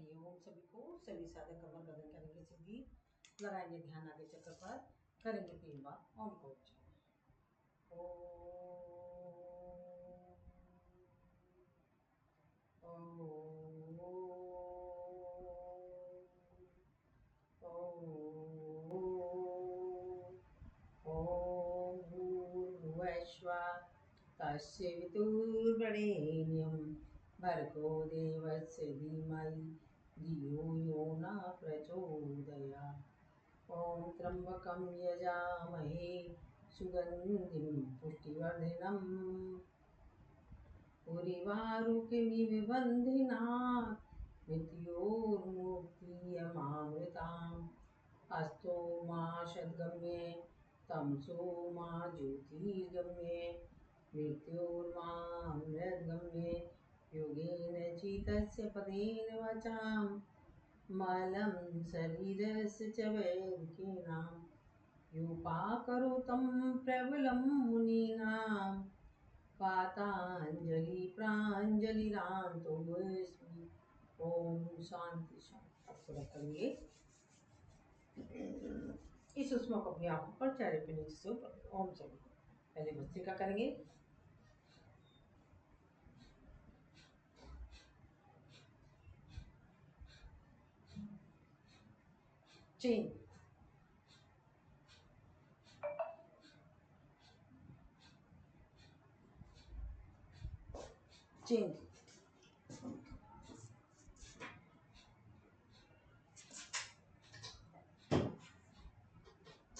हरि ओम सभी को। सभी साधक कमर गर्दन करेंगे सीधी, लगाएंगे ध्यान आगे चक्कर पर, करेंगे 3 बार ओम का उच्चारण। ओम भूर्भुवस्सुः तस्य वितुर्वरेण्यं भर्गो देवस्य धीमहि धियो यो न प्रचोदयात्। ॐ त्र्यम्बकं यजामहे सुगन्धिं पुष्टिवर्धनम् उर्वारुकमिव बन्धनात् मृत्योर्मुक्तियमामृताम्। अस्तो मा सद्गम्ये तमसो मा ज्योतिर्गम्ये मृत्योर्मामृतगम्ये योगेन चितस्य पदेन वचां मलं शरीरस्य च वैरिकीणां योपाकरोतं प्रबलं मुनीनां पाताञ्जलि प्राञ्जलिरान्तोऽस्मि। ओम शांति शांति। अब थोड़ा करेंगे इस उष्मा को अपनी आंखों पर, चेहरे पे नीचे से ऊपर। ओम सभी पहले भस्त्रिका करेंगे। Chain chain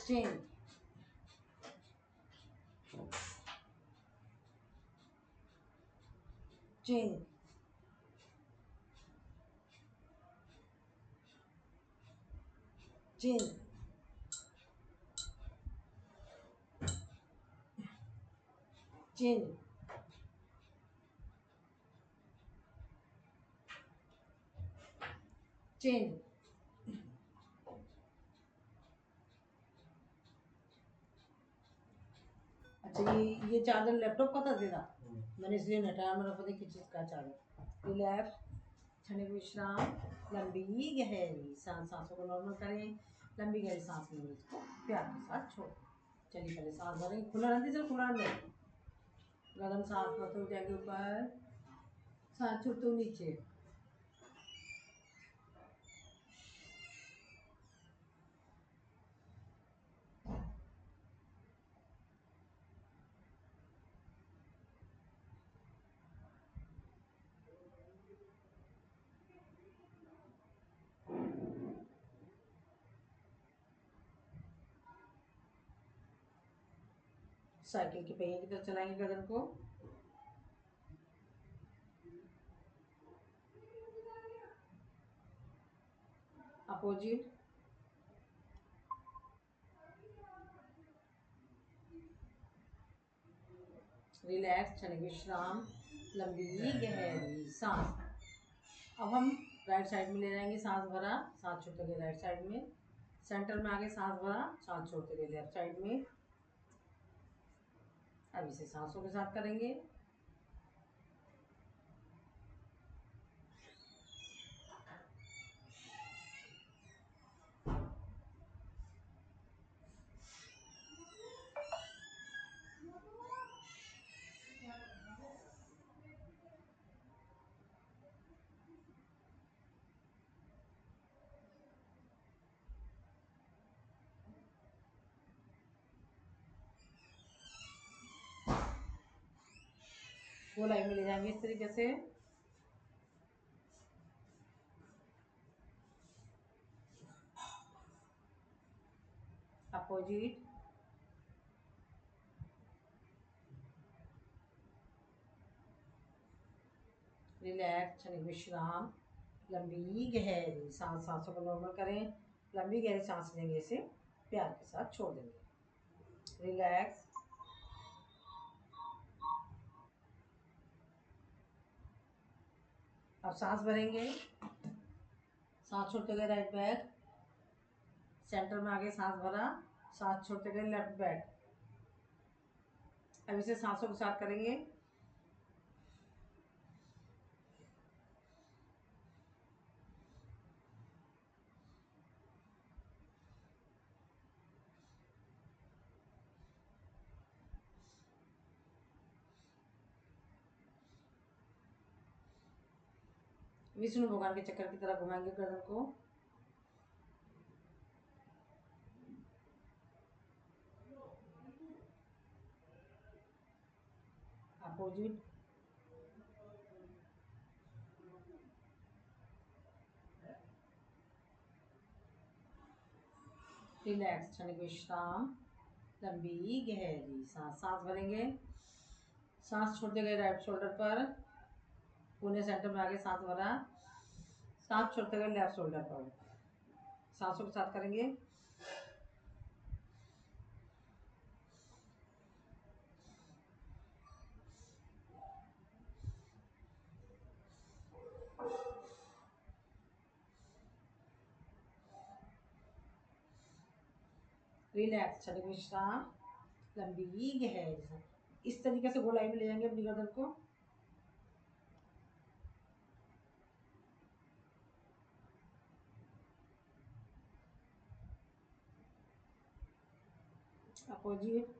chain chain chain chain chain. अच्छा, ये चादर लैपटॉप का था तेरा, मैंने इसलिए हटाया। मेरा पता किस चीज का चादर। रिलैक्स, क्षणिक विश्राम, लंबी गहरी सांस। सांसों को नॉर्मल करें, लंबी गहरी सांस लेंगे, इसको प्यार के साथ छोड़। चलिए पहले सांस भरें, खुला रहती चल, खुला रहे। गगन सांस भरते हो जाएंगे ऊपर, सांस छोड़ते हो नीचे। साइकिल के पहिए की तरफ चलाएंगे गर्दन को। अपोजिट। रिलैक्स, क्षणिक विश्राम, लंबी गहरी सांस। अब हम राइट साइड में ले जाएंगे। सांस भरा, सांस छोड़ते गए राइट साइड में। सेंटर में आगे सांस भरा, सांस छोड़ते गए लेफ्ट साइड में। अब इसे सांसों के साथ करेंगे। गोलाई में ले जाएंगे इस तरीके से। अपोजिट। रिलैक्स, क्षणिक विश्राम, लंबी गहरी सांस। सांसों को नॉर्मल करें, लंबी गहरी सांस लेंगे, इसे प्यार के साथ छोड़ देंगे। रिलैक्स। अब सांस भरेंगे, सांस छोड़ते गए राइट बैक। सेंटर में आगे सांस भरा, सांस छोड़ते गए लेफ्ट बैक। अब इसे सांसों के साथ करेंगे। विष्णु भगवान के चक्कर की तरह घुमाएंगे गर्दन को। अपोजिट। रिलैक्स, क्षण विश्राम, लंबी गहरी सांस। सांस भरेंगे, सांस छोड़ते गए राइट शोल्डर पर, पुणे सेंटर में आगे सांस भरा, सांस छोड़ते गए लेफ्ट शोल्डर पर। सांसों के साथ करेंगे। रिलैक्स, क्षण विश्राम, लंबी गहरी सांस। इस तरीके से गोलाई में ले जाएंगे अपनी गर्दन को। अपोजिट।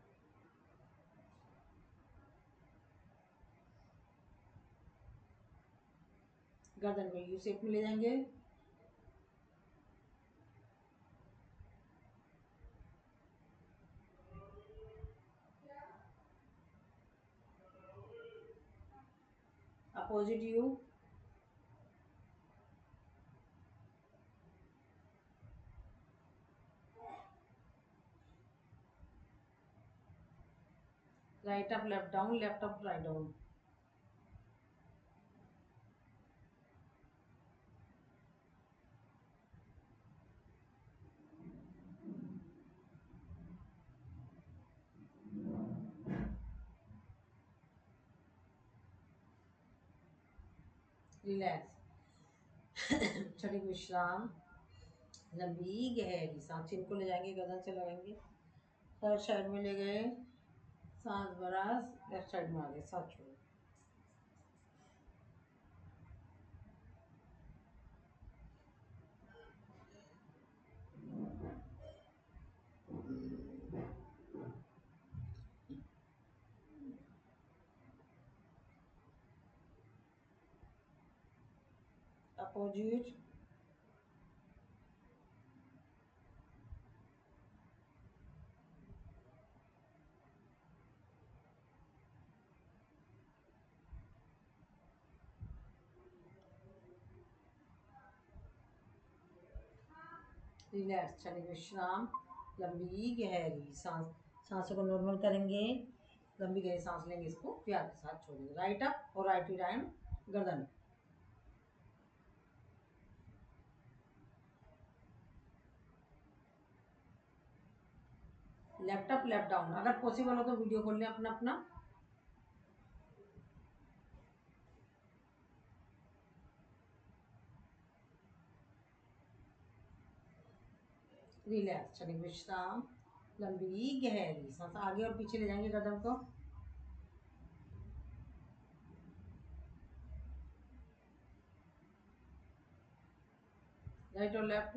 गर्दन को यू शेप में ले जाएंगे। Opposite you. Right up left down, left up write down. Relax, क्षणिक विश्राम, लंबी गहरी सांस। चिन को ले जाएंगे, गर्दन से लगाएंगे, राइट साइड में ले गए, सांस भरा, लेफ्ट साइड में आ गए, सांस छोड़ो। अपोजिट। रिलैक्स, क्षणिक विश्राम, लंबी गहरी सांस। सांसों को नॉर्मल करेंगे, लंबी गहरी सांस लेंगे, इसको प्यार के साथ छोड़ेंगे। राइट अप और राइट टू डाउन, गर्दन। Left up left down. अगर पॉसिबल हो तो वीडियो खोल लें अपना अपना। रिलैक्स, क्षणिक विश्राम, लंबी गहरी सांस। आगे और पीछे ले जाएंगे गर्दन को। राइट और लेफ्ट।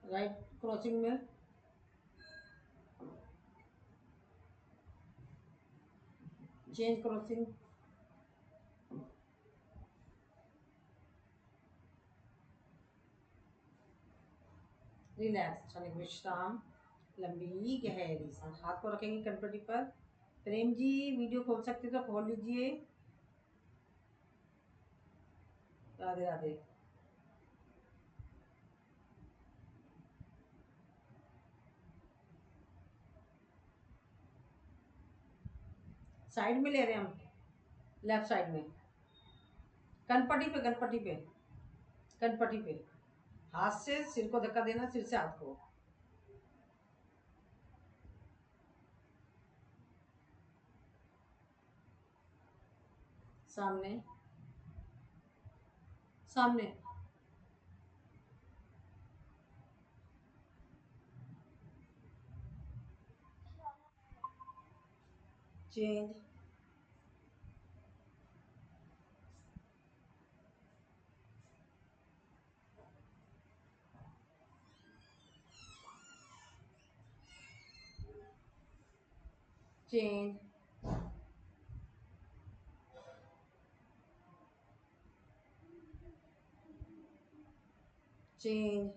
राइट क्रॉसिंग में, चेंज क्रॉसिंग। रिलैक्स, क्षणिक विश्राम, लंबी गहरी सांस। हाथ को रखेंगे कनपटी पर। प्रेम जी वीडियो खोल सकते तो खोल लीजिए। राधे राधे। साइड में ले रहे हैं हम, लेफ्ट साइड में, कनपटी पे, कनपटी पे, कनपटी पे। हाथ से सिर को धक्का देना, सिर से हाथ को। सामने, सामने। चेंज। Change, change,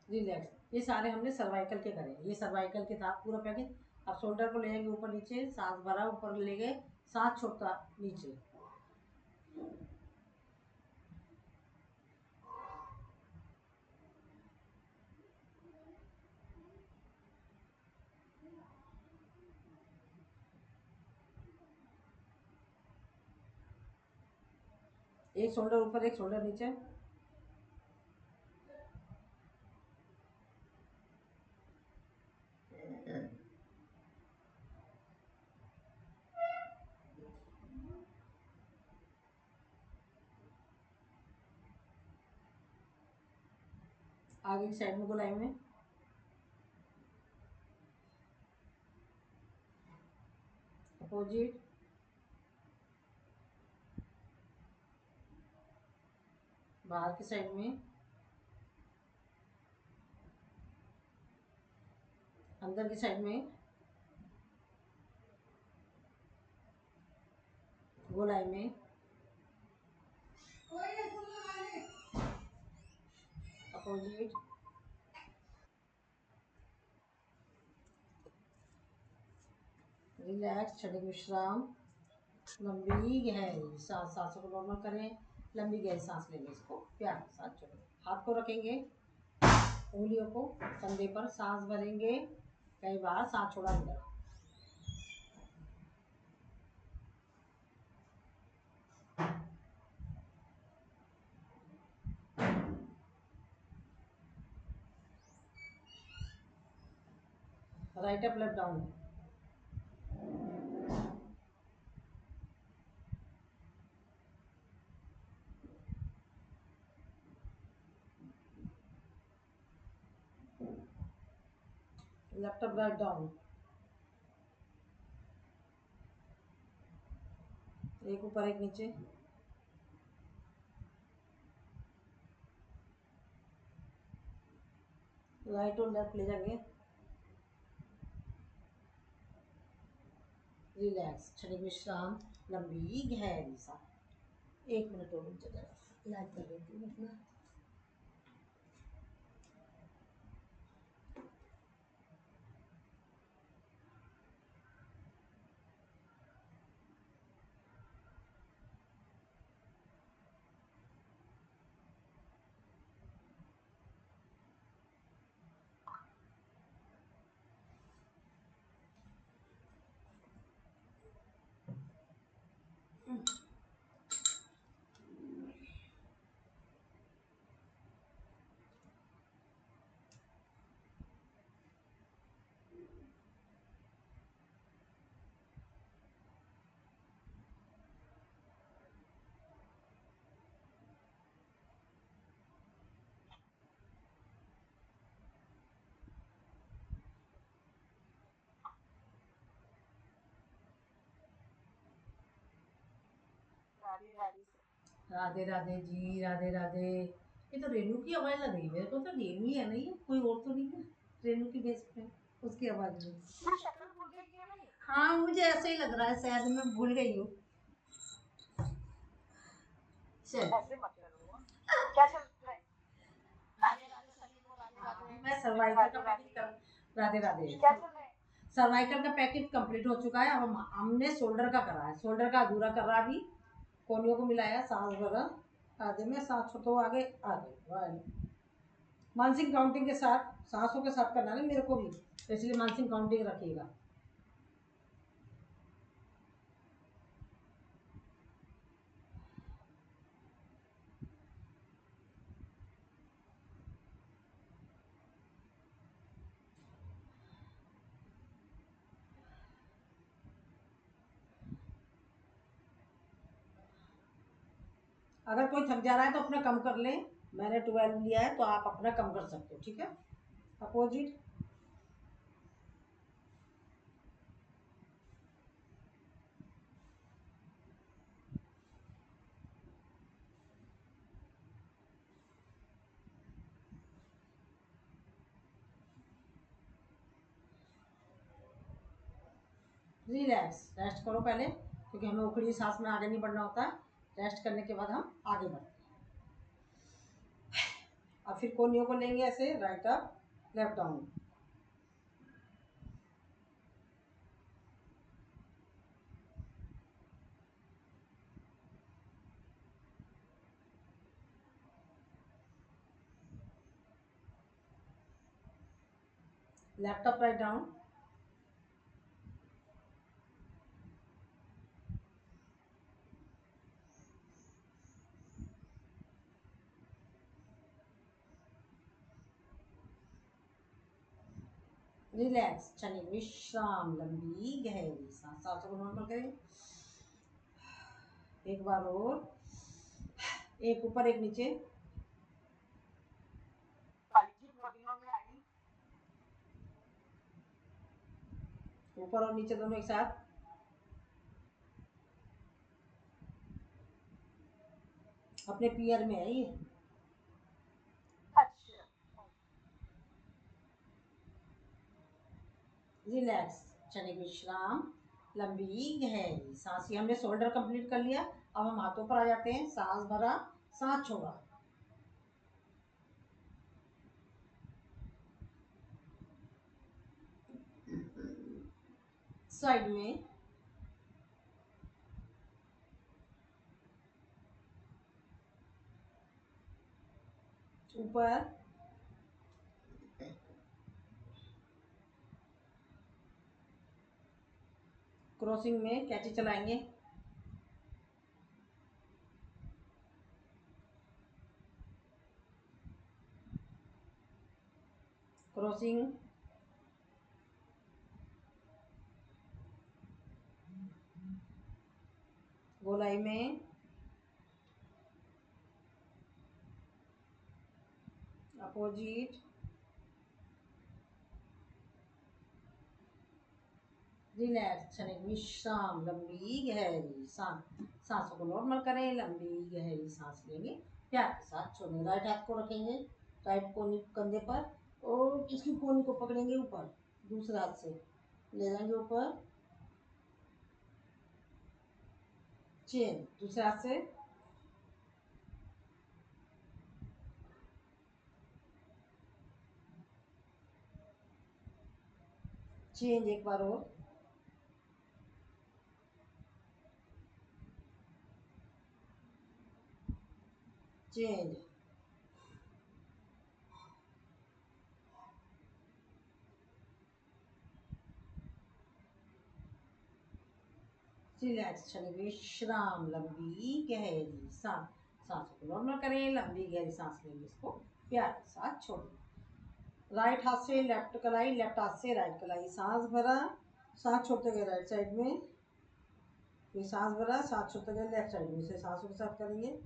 relax. ये सारे हमने सर्वाइकल के करे। ये सर्वाइकल के था पूरा पैकेज। अब शोल्डर को ले जाएंगे ऊपर नीचे, सांस भरा ऊपर ले गए, सांस छोड़ता नीचे। एक शोल्डर ऊपर, एक शोल्डर नीचे। आगे की साइड में गोलाई में, अपोजिट, बाहर की साइड में, अंदर की साइड में, गोलाई में, अपोजिट। रिलैक्स, क्षणिक विश्राम, लंबी गहरी सांस। सांसों को नॉर्मल करें, लंबी गहरी सांस लेंगे, इसको प्यार के साथ छोड़ें। हाथ को रखेंगे, उंगलियों को कंधे पर, सांस भरेंगे, कई बार सांस छोड़ा अंदर। Right up, left down, left up, write down. एक ऊपर एक नीचे, राइट और लेफ्ट ले जाएंगे। रिलैक्स, क्षणिक विश्राम, लंबी गहरी सांस। 1 मिनट और नीचे जरा लाइट कर देती हूँ अपना। राधे राधे जी, राधे राधे। ये तो रेनू की आवाज लग रही है मेरे को, तो रेनू ही है, नहीं कोई और तो नहीं है। रेनू की बेस पे उसकी आवाज में। हाँ, मुझे ऐसे ही लग रहा है, शायद मैं भूल गई हूँ। मैं सर्वाइकल का पैकेज कर, राधे राधे, सर्वाइकल का पैकेज कंप्लीट हो चुका है। अब हमने शोल्डर का करा है, शोल्डर का अधूरा कर रहा अभी। कोनियों को मिलाया, सांस भरा, आधे में सांस छोड़ो, आगे आगे। मानसिक काउंटिंग के साथ, सांसों के साथ करना है मेरे को भी, इसलिए मानसिक काउंटिंग रखिएगा। अगर कोई थक जा रहा है तो अपना कम कर लें। मैंने 12 लिया है तो आप अपना कम कर सकते हो, ठीक है। अपोजिट, रिलैक्स, रेस्ट करो पहले, क्योंकि हमें उखड़ी सांस में आगे नहीं बढ़ना होता। रेस्ट करने के बाद हम आगे बढ़ते हैं। अब फिर कोनियों को लेंगे ऐसे, right up left down. Left up write down. Relax, चलिए विश्राम, लंबी गहरी सांस, सांसों को नॉर्मल करें। एक बार और, एक ऊपर एक नीचे। ऊपर और नीचे दोनों एक साथ। अपने पियर में है ये। रिलैक्स, चलिए विश्राम, लंबी गहरी सांस। ये हमने शोल्डर कंप्लीट कर लिया। अब हम हाथों पर आ जाते हैं। सांस भरा, सांस छोड़ा। साइड में, ऊपर, क्रॉसिंग में कैंची चलाएंगे। क्रॉसिंग, गोलाई में, अपोजिट। रिलैक्स, चलिए विश्राम, लंबी गहरी सांस। सांसों को नॉर्मल करें, लंबी गहरी सांस लेंगे, प्यार के साथ छोड़ेंगे। राइट हाथ को रखेंगे राइट कोनी कंधे पर, और इसकी कोनी को पकड़ेंगे ऊपर, दूसरे हाथ से ले जाएंगे ऊपर। चेन दूसरे हाथ से, चेंज एक बार और। चेंज, रिलैक्स, चलिए विश्राम, लंबी गहरी सांस। सांसों को नॉर्मल करें, लंबी गहरी सांस लेंगे, इसको प्यार के साथ छोड़ें। राइट हाथ से लेफ्ट कलाई, लेफ्ट हाथ से राइट कलाई। सांस भरा, सांस छोड़ते गए राइट साइड में, फिर सांस भरा, सांस छोड़ते गए लेफ्ट साइड में। इसे सांसों के साथ करेंगे।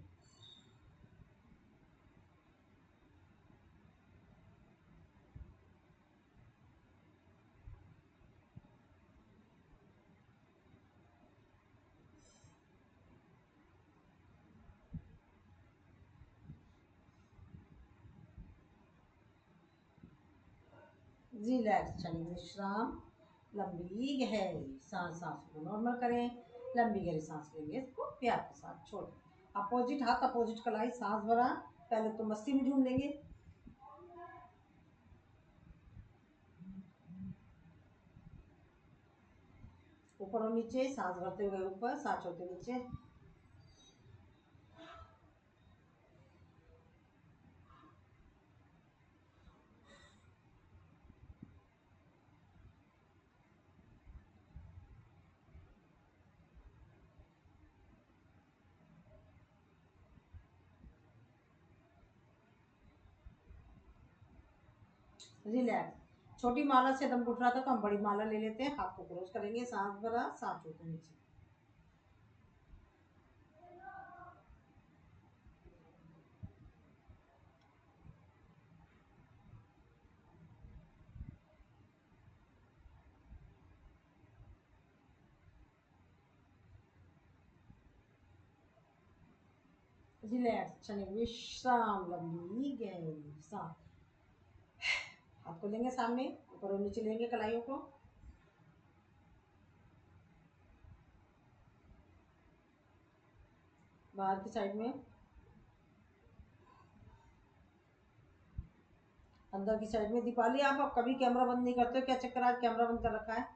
रिलैक्स, चलिए विश्राम, लंबी गहरी सांस। सांसों को नॉर्मल करें, लंबी गहरी सांस लेंगे, इसको प्यार के साथ छोड़ें। अपोजिट हाथ, अपोजिट कलाई। सांस भरा, पहले तो मस्ती में झूम लेंगे। ऊपर और नीचे, सांस भरते हुए ऊपर, सांस छोड़ते नीचे। रिलैक्स, छोटी माला से दम घुट रहा था तो हम बड़ी माला ले लेते हैं। हाथ को क्रॉस करेंगे, सांस भरा, सांस छोड़ते नीचे। रिलैक्स, चलिए विश्राम, लंबी गहरी सांस। हाथ को लेंगे सामने, ऊपर और नीचे लेंगे कलाइयों को। बाहर की साइड में, अंदर की साइड में। दीपाली आप कभी कैमरा बंद नहीं करते हो, क्या चक्कर, आज कैमरा बंद कर रखा है?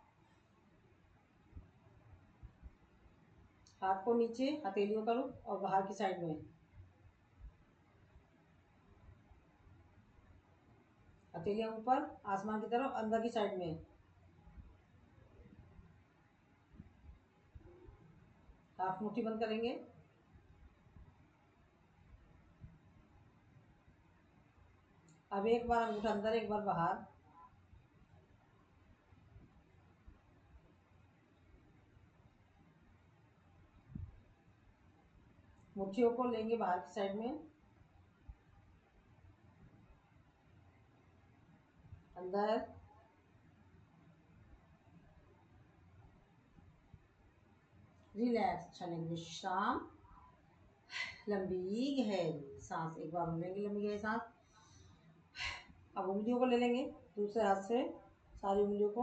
हाथ को नीचे, हथेलियों करो, और बाहर की साइड में, हथेलियां ऊपर आसमान की तरफ, अंदर की साइड में। हाथ मुट्ठी बंद करेंगे। अब एक बार अंगूठा अंदर, एक बार बाहर। मुट्ठियों को लेंगे बाहर की साइड में, अंदर। रिलैक्स, क्षणिक विश्राम, लंबी गहरी सांस। एक बार लेंगे लंबी गहरी सांस। अब उंगलियों को ले लेंगे दूसरे हाथ से, सारी उंगलियों को।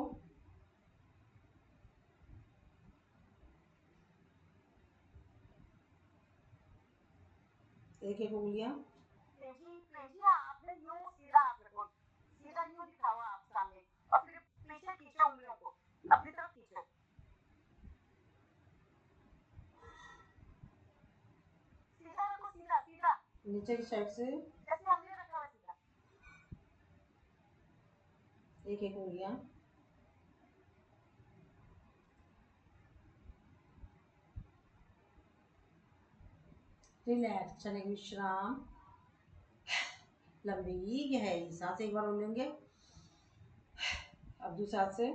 एक एक उंगलियां। आपने यूं सीधा हाथ रखो, सीधा यूं दिखाओ आप सामने, और फिर पीछे खींचो उंगलियों को, अपनी तरफ खींचो, सीधा रखो, सीधा सीधा, नीचे की साइड से जैसे हमने रखा है सीधा। एक एक उंगलियां। रिलैक्स, क्षणिक विश्राम, लंबी गहरी सांस। एक बार और लेंगे। अब दूसरे हाथ से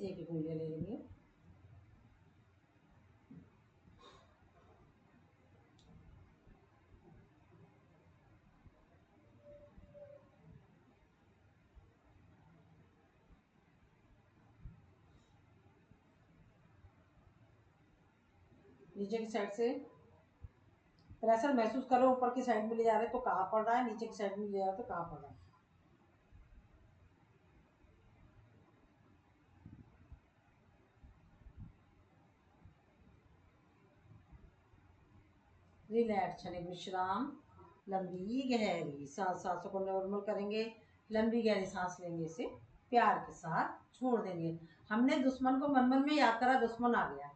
एक एक उंगलियां ले लेंगे। नीचे की साइड से प्रेशर महसूस करो, ऊपर की साइड में ले जा रहे तो कहाँ पड़ रहा है, नीचे की साइड में ले जा रहे तो कहाँ पड़ रहा है। रिलैक्स, क्षणिक विश्राम, लंबी गहरी सांस। सांसों को नॉर्मल करेंगे, लंबी गहरी सांस लेंगे, इसे प्यार के साथ छोड़ देंगे। हमने दुश्मन को मन मन में याद करा, दुश्मन आ गया।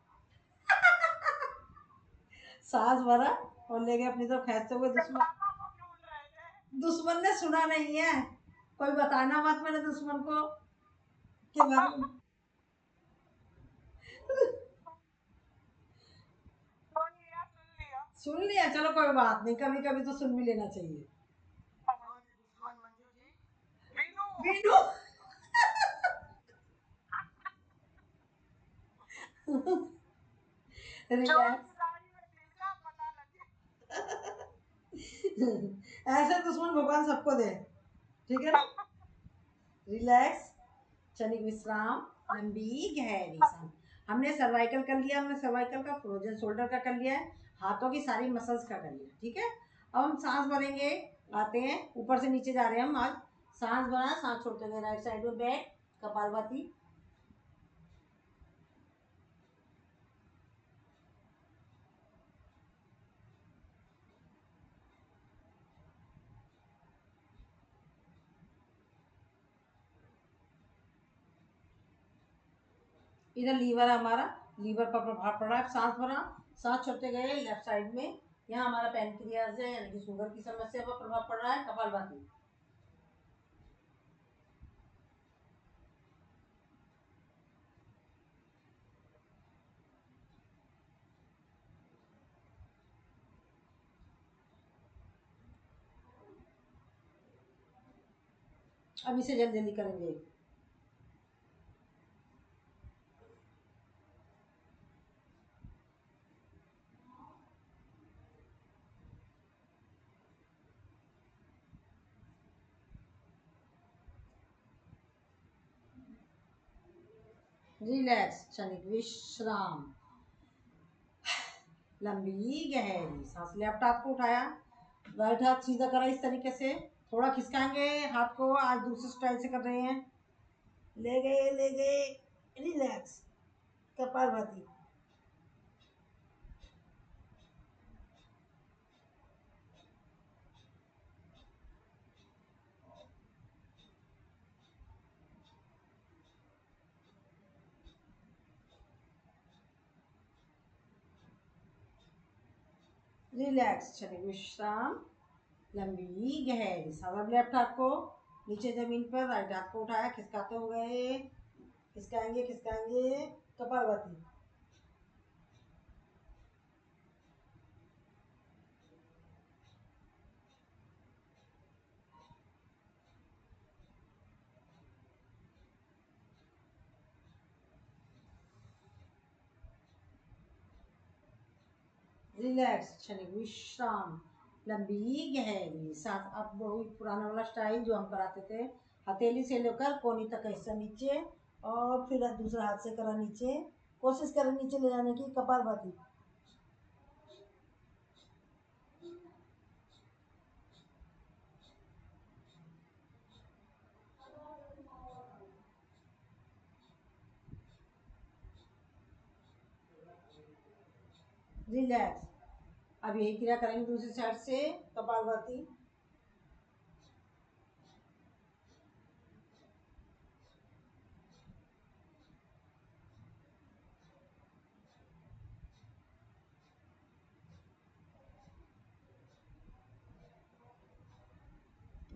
सांस भरा और ले गए अपनी तरफ खींचते हुए। दुश्मन ने सुना नहीं है, कोई बताना मत मेरे दुश्मन को के बारे में। सुन लिया, चलो कोई बात नहीं, कभी कभी तो सुन भी लेना चाहिए। वीनू। रिलैक्स। ऐसे दुश्मन भगवान सबको दे, ठीक है ना। रिलैक्स, क्षणिक विश्राम, लंबी गहरी सांस। हमने सर्वाइकल कर लिया, हमने सर्वाइकल का, फ्रोजन शोल्डर का कर लिया है, हाथों की सारी मसल्स का कर लिया, ठीक है। अब हम सांस भरेंगे, आते हैं ऊपर से नीचे जा रहे हैं हम आज। सांस भरा, सांस छोड़ते गए, राइट साइड में बैक, कपालभाति। इधर लीवर हमारा, लीवर पर प्रभाव पड़ रहा है। सांस भरा, सांस छोड़ते गए लेफ्ट साइड में, यहाँ हमारा पैनक्रियाज है, यानी कि शुगर की समस्या पर प्रभाव पड़ रहा है। कपालभाति। अब इसे जल्दी जल्दी करेंगे। रिलैक्स, क्षणिक विश्राम, लंबी गहरी सांस। लेफ्ट हाथ को उठाया, राइट हाथ सीधा करा इस तरीके से, थोड़ा खिसकाएंगे हाथ को, आज दूसरे स्टाइल से कर रहे हैं। ले गए, ले गए। रिलैक्स, कपालभाति। रिलैक्स, क्षणिक विश्राम, लंबी गहरी सांस। अब लेफ्ट हाथ को नीचे जमीन पर, राइट हाथ को उठाया, खिसकाते हुए, खिसकाएंगे खिसकाएंगे, कपालभाति। रिलैक्स, क्षणिक विश्राम, लंबी गहरी सांस। अब वही पुराना वाला स्टाइल जो हम कराते थे, हथेली से लेकर कोनी तक का हिस्सा नीचे, और फिर दूसरा हाथ से करा नीचे, कोशिश करें नीचे ले जाने की, कपालभाति। रिलैक्स। अब यही क्रिया करेंगे दूसरी साइड से, कपालभाति।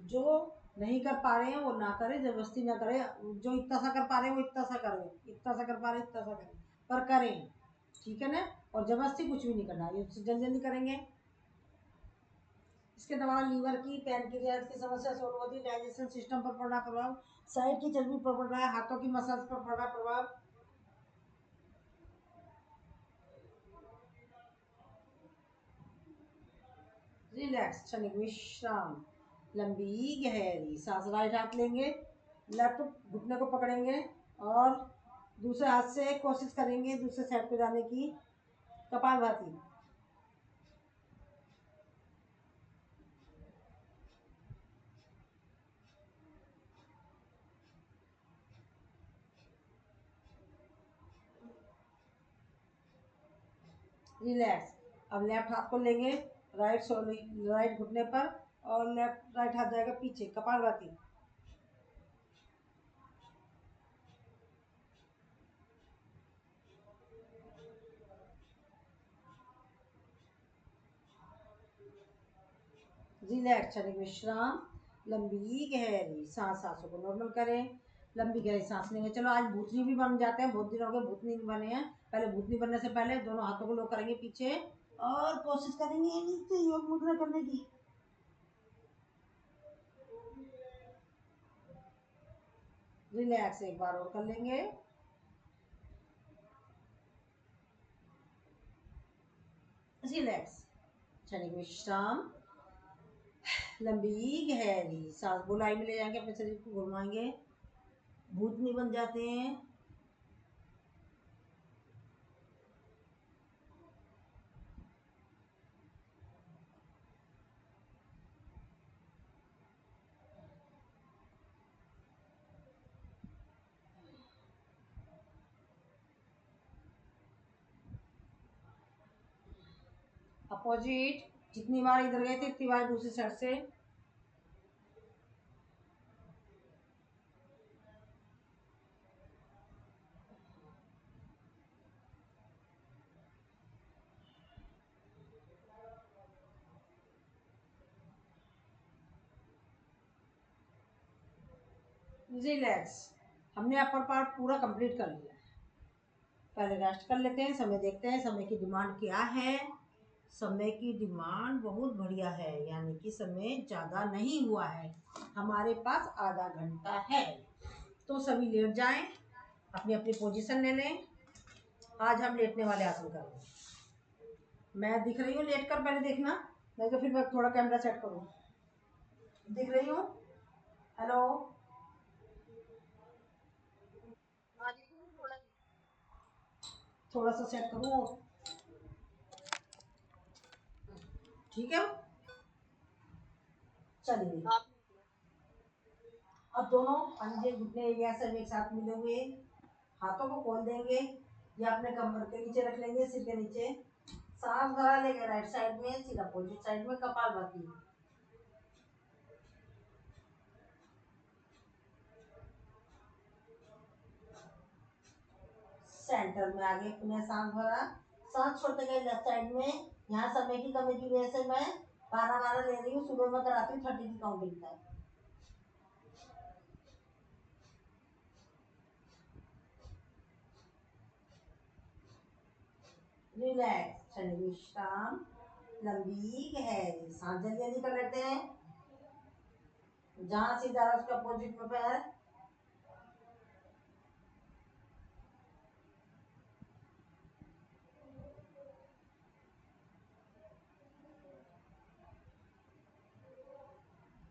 जो नहीं कर पा रहे हैं वो ना करें, जबरदस्ती ना करें। जो इतना सा कर पा रहे हैं वो इतना सा करें, इतना सा कर पा रहे हैं इतना सा करें, पर करें, ठीक है ना। और जबरदस्ती कुछ भी नहीं करना, ये जल्दी जल्दी करेंगे। इसके द्वारा लीवर की, पैनक्रियाज की समस्या सॉल्व होती है, डाइजेशन सिस्टम पर पड़ रहा प्रभाव, साइड की चर्बी पर पड़ रहा है, हाथों की मसल्स पर पड़ रहा प्रभाव। रिलैक्स, क्षणिक विश्राम, लंबी गहरी सांस। राइट हाथ लेंगे, लेफ्ट घुटने को पकड़ेंगे, और दूसरे हाथ से कोशिश करेंगे दूसरे साइड पे जाने की, कपालभाति। रिलैक्स। अब लेफ्ट हाथ को लेंगे, राइट घुटने पर, और राइट हाथ जाएगा पीछे, कपालभाति। रिलैक्स, क्षणिक विश्राम, लंबी गहरी सांस। सांसों को नॉर्मल करें, लंबी गहरी सांस लेंगे। चलो आज भूतनी भी बन जाते हैं, बहुत दिन हो गए भूतनी नहीं बने हैं। पहले भूतनी बनने से पहले दोनों हाथों को लो करेंगे पीछे, और कोशिश करेंगे नीचे योग मुद्रा करने की। रिलैक्स, एक बार और कर लेंगे। रिलैक्स, क्षणिक विश्राम, लंबी गहरी सांस। गोलाई में ले जाएंगे, अपने शरीर को घुमाएंगे, भूतनी बन जाते हैं। अपोजिट, जितनी बार इधर गए थे इतनी बार दूसरी साइड से। रिलैक्स, हमने अपर पार्ट पूरा कंप्लीट कर लिया। पहले रेस्ट कर लेते हैं, समय देखते हैं समय की डिमांड क्या है। समय की डिमांड बहुत बढ़िया है, यानी कि समय ज़्यादा नहीं हुआ है, हमारे पास आधा घंटा है। तो सभी लेट जाएं, अपनी अपनी पोजीशन ले लें। आज हम लेटने वाले आसन करेंगे। मैं दिख रही हूँ लेट कर, पहले देखना, नहीं तो फिर मैं थोड़ा कैमरा सेट करूँ। दिख रही हूँ? हेलो? हाँ जी, थोड़ा थोड़ा सा सेट करूँ, ठीक है। चलिए, आप अब दोनों पंजे घुटने एक साथ मिले हुए, हाथों को खोल देंगे, ये अपने कमर के नीचे रख लेंगे, सिर के नीचे। सांस भरा लेंगे राइट साइड में, सीधा अपोजिट साइड में, कपालभाति। सेंटर में आगे अपने सांस भरा, सांस छोड़ते गए लेफ्ट साइड में। यहाँ समय की कमी की वजह से मैं 12-12 ले रही हूँ, सुबह में कराती हूँ 30 की काउंटिंग तक। रिलैक्स, शनि विश्राम, लंबी गहरी सांस जल्दी जल्दी कर लेते हैं। जहां सीधा उसका अपोजिट में पैर।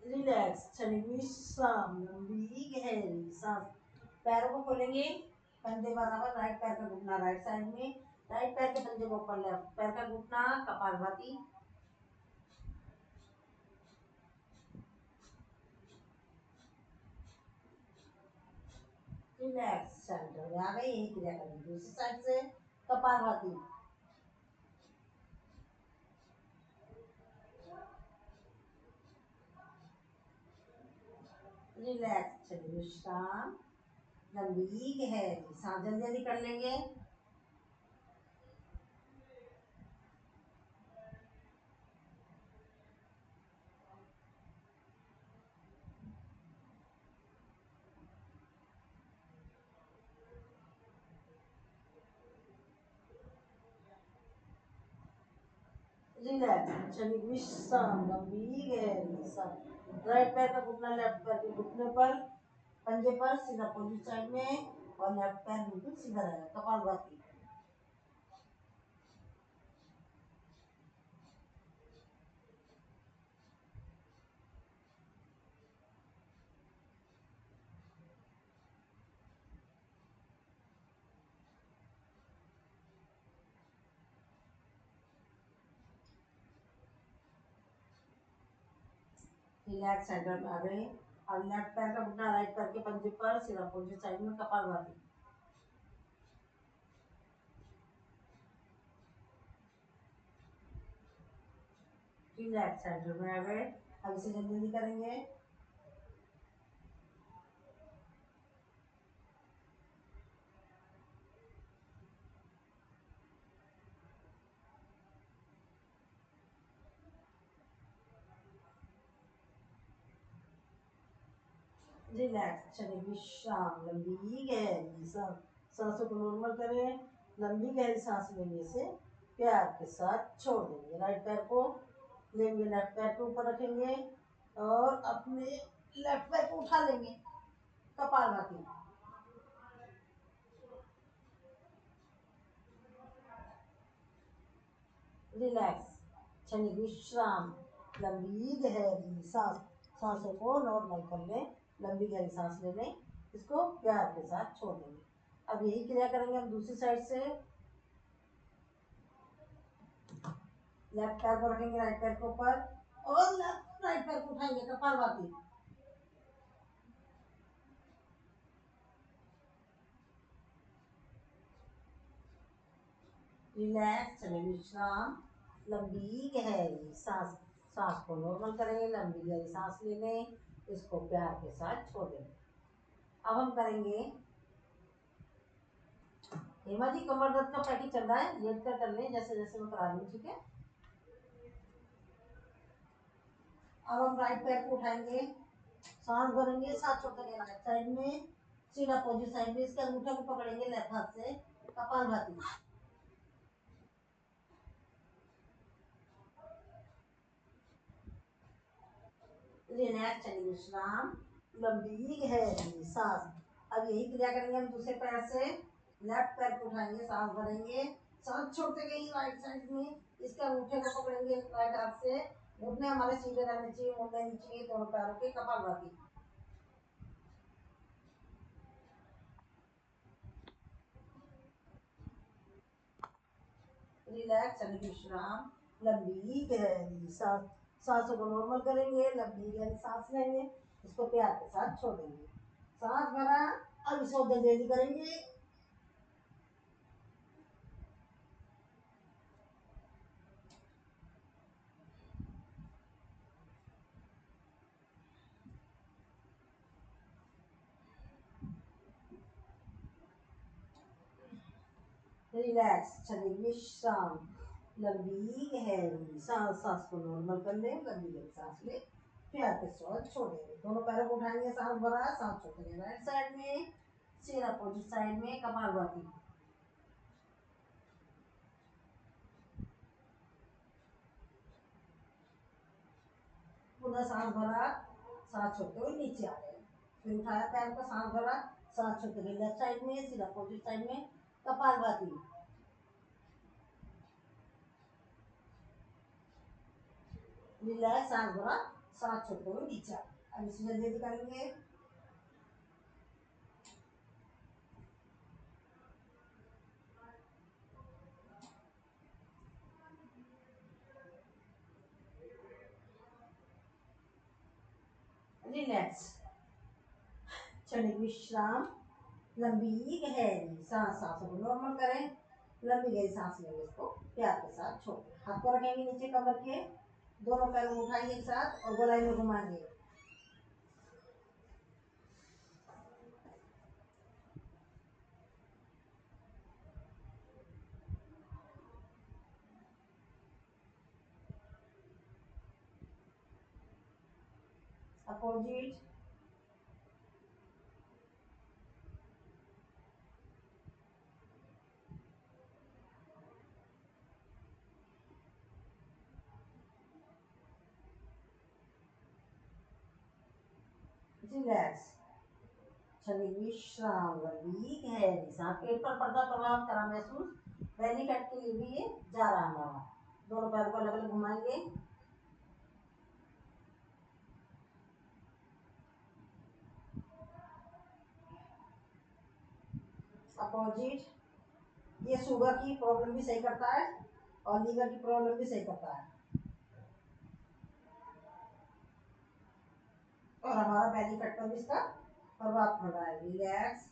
रिलैक्स, शनि विश्राम, लंबी गहरी सांस। पैरों को खोलेंगे, कंधे बराबर, राइट पैर का घुटना राइट साइड में, राइट पैर के पंजे को ऊपर, लेफ्ट पैर का घुटना, कपालभाति। रिलैक्स, सेंटर में आ गए। यही क्रिया करेंगे दूसरी साइड से, कपालभाति। रिलैक्स, चलिए विश्राम, लंबी गहरी सांस जल्दी जल्दी कर लेंगे। रिलैक्स, चलिए विश्राम, लंबी गहरी सांस। राइट पैर का घुटना लेफ्ट पैर के घुटने पर, पंजे पर, सीधा अपोजिट साइड में, और लेफ्ट पैर बिल्कुल सीधा रहेगा, कपालभाति। रिलैक्स, सेंटर में आ गए। और लेफ्ट पैर का घुटना राइट पैर के पंजे पर, सीधा अपोजिट साइड में, कपालभाति। रिलैक्स, सेंटर में आ गए। अब इसे जल्दी जल्दी करेंगे। रिलैक्स, चलिए विश्राम, लंबी गहरी सांस। सांसों को नॉर्मल करें। लंबी गहरी सांस लेने से प्यार के साथ छोड़ देंगे। राइट पैर को लेंगे, लेफ्ट पैर को ऊपर रखेंगे, और अपने लेफ्ट पैर को उठा लेंगे, कपालभाति। रिलैक्स, चलिए विश्राम, लंबी गहरी सांस। सांसों को नॉर्मल कर लें, लंबी गहरी सांस ले लें, इसको प्यार के साथ छोड़ देंगे। अब यही क्रिया करेंगे हम दूसरी साइड से। लेफ्ट पैर को रखेंगे राइट पैर के ऊपर, और लेफ्ट राइट पैर को उठाएंगे, कपालभाति। रिलैक्स, चलिए विश्राम, लंबी गहरी सांस। सांस को नॉर्मल करें, लंबी गहरी सांस ले लें, इसको प्यार के साथ छोड़ दें। अब हम करेंगे, हेमा जी कमर दर्द का प्रैक्टिस चल रहा है, लेट कर लें, जैसे जैसे मैं करा लूँ, ठीक है। अब हम राइट पैर को उठाएंगे, सांस भरेंगे, साथ छोड़ते लेफ्ट साइड में, सीधा अपोजिट साइड में, इसके अंगूठे को पकड़ेंगे लेफ्ट हाथ से, कपालभाति। रिलैक्स, चलिए विश्राम, लंबी गहरी सांस। अब यही क्रिया करेंगे हम दूसरे पैर से। लेफ्ट पैर को उठाएंगे, सांस भरेंगे, सांस छोड़ते गए राइट साइड में, इसके अंगूठे को पकड़ेंगे राइट हाथ से, घुटने हमारे सीधे रहने चाहिए, मुड़ने नहीं चाहिए दोनों पैरों के, कपालभाति। रिलैक्स, चलिए विश्राम, लंबी गहरी सांस। सांसों को नॉर्मल करेंगे, लंबी गहरी सांस लेंगे, इसको प्यार के साथ छोड़ देंगे। सांस भरा, अब इसको जल्दी जल्दी करेंगे। रिलैक्स, चलिए विश्राम, लंबी गहरी सांस, सांस को नॉर्मल कर लें, लंबी गहरी सांस लें, प्यार के साथ छोड़ेंगे, दोनों पैरों को उठाएंगे, सांस भरा, सांस छोड़ेंगे, राइट साइड में, सिर अपोजिट साइड में, कपालभाति, पुनः सांस भरा, सांस छोड़ते हुए नीचे आ गए, फिर उठाया पैर को, सांस भरा, सांस छोड़ते हुए लेफ्ट साइड में, सिर अपोजिट साइड में, कपालभाति, रिलैक्स, सांस भरा, सांस छोड़ते हुए नीचे आ गए। अब इसे जल्दी करेंगे, रिलैक्स, चलिए विश्राम, लंबी गहरी सांस, सांसों को नॉर्मल करें, लंबी गहरी सांस लेंगे, इसको प्यार के साथ छोड़ें, हाथ को रखेंगे नीचे कमर के, दोनों पैरों को उठाएंगे एक साथ और गोलाई में घुमाएंगे, अपोजिट, रिलैक्स, चलिए विश्राम, लंबी गहरी सांस, पेट पर पड़ता प्रभाव करा महसूस, बेली फैट के लिए भी ये जा रहा है हमारा, दोनों पैरों को अलग अलग घुमाएंगे, अपोजिट, ये शुगर की प्रॉब्लम भी सही करता है और लीवर की प्रॉब्लम भी सही करता है और हमारा बेली फैट पर भी इसका प्रभाव पड़ रहा है, रिलैक्स,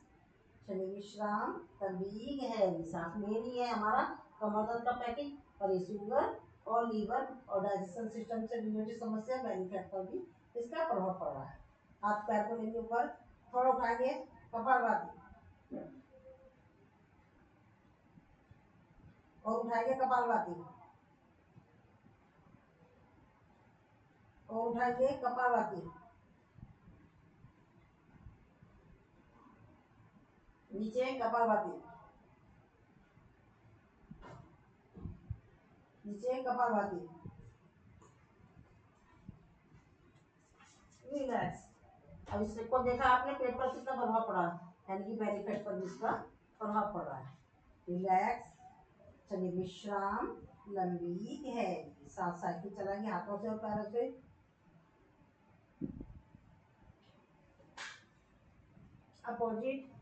चलिए विश्राम, लंबी गहरी सांस, मेन ये है हमारा कमर दर्द का पैकेज और ये शुगर और लीवर और डाइजेशन सिस्टम से रिलेटेड समस्या, बेली फैट पर भी इसका प्रभाव पड़ रहा है। हाथ पैर को लेंगे ऊपर, थोड़ा उठाएंगे, कपालभाति और उठाएंगे, कपालभाति और उठाएंगे, कपालभाति, नीचे कपालभाति, नीचे कपालभाति, रिलैक्स। अब इसको देखा आपने पेट पर कितना प्रभाव पड़ा, यानी कि बेली फैट पर भी इसका प्रभाव पड़ रहा है, रिलैक्स, चलिए विश्राम, लंबी गहरी सांस, साइकिल चलाएंगे हाथों से और पैरों से, अपोजिट,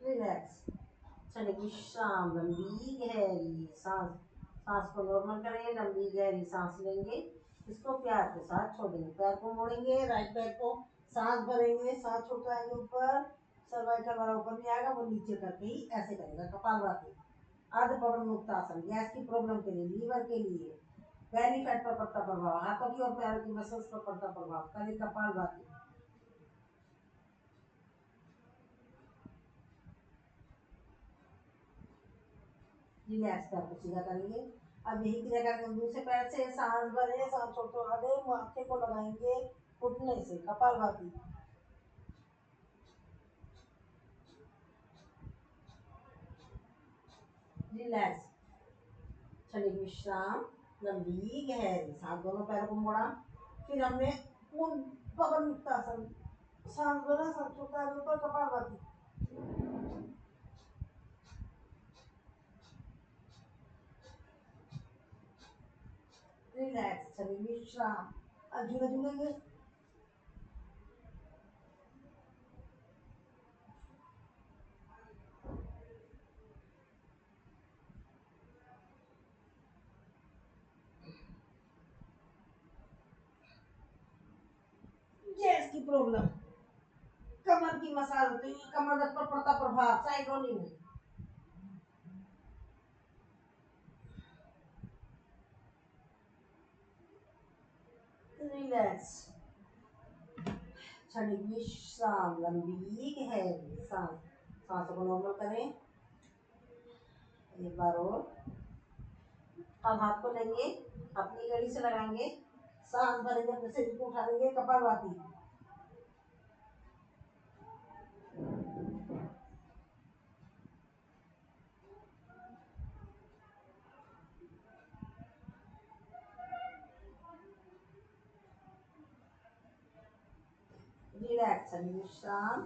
रिलैक्स, चलिए विश्राम, लंबी गहरी सांस, सांस को नॉर्मल करें, लंबी गहरी सांस लेंगे, इसको प्यार के साथ छोड़ेंगे, पैर को मोड़ेंगे, राइट पैर को, सांस भरेंगे, सांस छोड़ आएंगे ऊपर, सर्वाइकल वाला ऊपर नहीं आएगा, वो नीचे करके ही ऐसे करेगा, कपालभाति, अर्ध पवन मुक्त आसन, गैस की प्रॉब्लम के लिए, लीवर के लिए, बेली फैट पर पड़ता प्रभाव, हाथों की और पैरों की मसल्स पर पड़ता प्रभाव, करें कपालभाति, रिलैक्स, पैर को सीधा करेंगे। अब यही क्रिया करेंगे दूसरे पैर से, सांस भरे, सांस छोड़ते आगे, माथे को लगाएंगे घुटने से, कपालभाति, रिलैक्स, चलिए विश्राम, लंबी गहरी सांस, दोनों पैरों को मोड़ा, फिर हमने पूर्ण पवन मुक्त आसन, सांस भरा, सांस छोड़ता है ऊपर, कपालभाति, रिलैक्स, चलिए विश्राम, अब धीरे धीरे गैस की प्रॉब्लम, कमर की मसाज होती है, कमर दर्द पर पड़ता प्रभाव, साइड रोलिंग, रिलैक्स, क्षणिक विश्राम, लंबी गहरी सांस। सांसों को नॉर्मल करें। एक बार और। अब हाथ को लेंगे, अपनी गली से लगाएंगे, सांस भरेंगे, अपने शरीर को उठा देंगे, कपालभाति। रिलैक्स, विश्राम,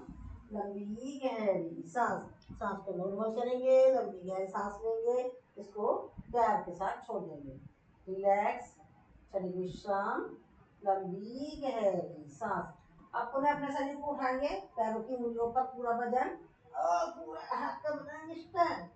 लंबी गहरी सांस। सांस को नॉर्मल करेंगे, लंबी गहरी सांस लेंगे, इसको प्यार के साथ छोड़ देंगे। रिलैक्स, शरीर विश्राम, लंबी गहरी सांस। अब पुनः अपने शरीर को उठाएंगे, पैरों की उंगलियों पर पूरा वजन और पूरा हाथ का बनाएंगे स्टैंड।